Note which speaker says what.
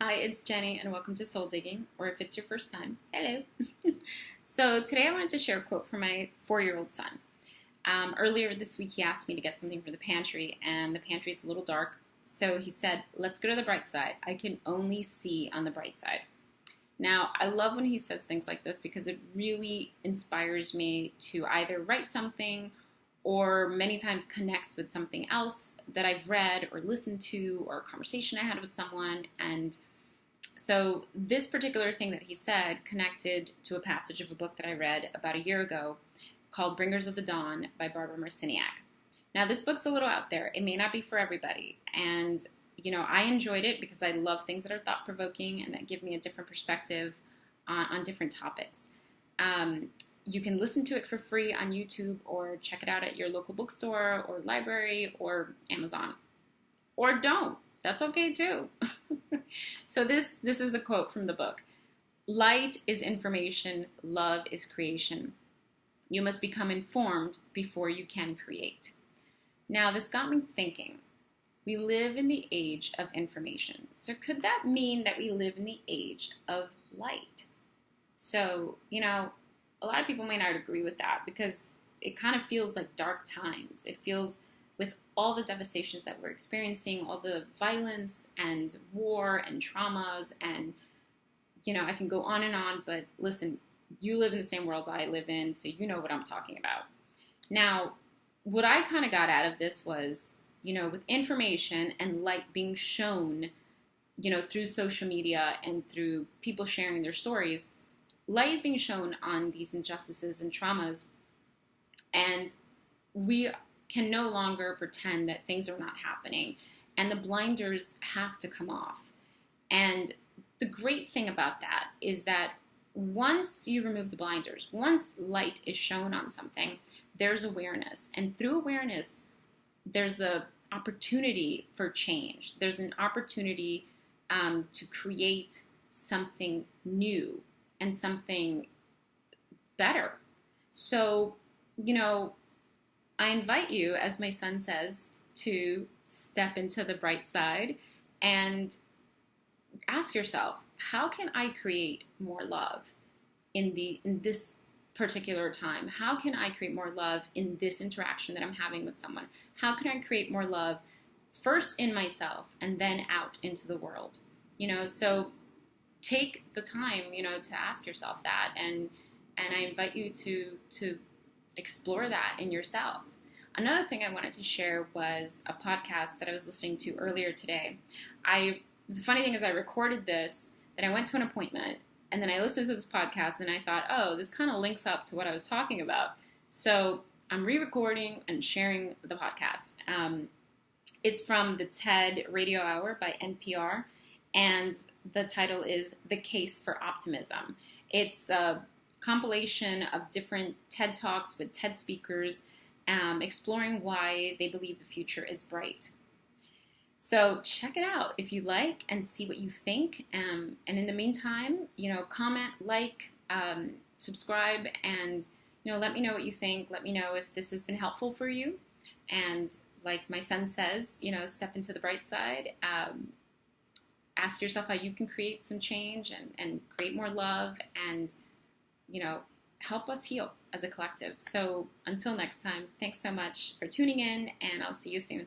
Speaker 1: Hi, it's Jenny, and welcome to Soul Digging, or if it's your first time, hello. So today I wanted to share a quote from my 4-year-old son. Earlier this week he asked me to get something for the pantry, and the pantry is a little dark, so he said, let's go to the bright side. I can only see on the bright side. Now, I love when he says things like this because it really inspires me to either write something or many times connects with something else that I've read or listened to or a conversation I had with someone. And so this particular thing that he said connected to a passage of a book that I read about a year ago called Bringers of the Dawn by Barbara Marciniak. Now, this book's a little out there. It may not be for everybody. And, I enjoyed it because I love things that are thought-provoking and that give me a different perspective on different topics. You can listen to it for free on YouTube or check it out at your local bookstore or library or Amazon. Or don't. That's okay too. So this is a quote from the book. Light is information, love is creation. You must become informed before you can create. Now this got me thinking. We live in the age of information. So could that mean that we live in the age of light? So, a lot of people may not agree with that because it kind of feels like dark times. It feels with all the devastations that we're experiencing, all the violence and war and traumas and, I can go on, but listen, you live in the same world I live in, so you know what I'm talking about. Now, what I kind of got out of this was, with information and light being shown, through social media and through people sharing their stories, light is being shown on these injustices and traumas, and we can no longer pretend that things are not happening, and the blinders have to come off. And the great thing about that is that once you remove the blinders, once light is shown on something, there's awareness, and through awareness, there's an opportunity for change. There's an opportunity to create something new and something better. So, I invite you, as my son says, to step into the bright side and ask yourself, how can I create more love in this particular time? How can I create more love in this interaction that I'm having with someone? How can I create more love first in myself and then out into the world? So take the time, to ask yourself that, and I invite you to explore that in yourself. Another thing I wanted to share was a podcast that I was listening to earlier today. The funny thing is I recorded this, then I went to an appointment, and then I listened to this podcast, and I thought, oh, this kind of links up to what I was talking about. So I'm re-recording and sharing the podcast. It's from the TED Radio Hour by NPR, and the title is The Case for Optimism. It's a compilation of different TED Talks with TED speakers exploring why they believe the future is bright. So check it out if you like and see what you think. And in the meantime, comment, like, subscribe, and, let me know what you think. Let me know if this has been helpful for you. And like my son says, step into the bright side. Ask yourself how you can create some change and create more love and, help us heal as a collective. So until next time, thanks so much for tuning in, and I'll see you soon.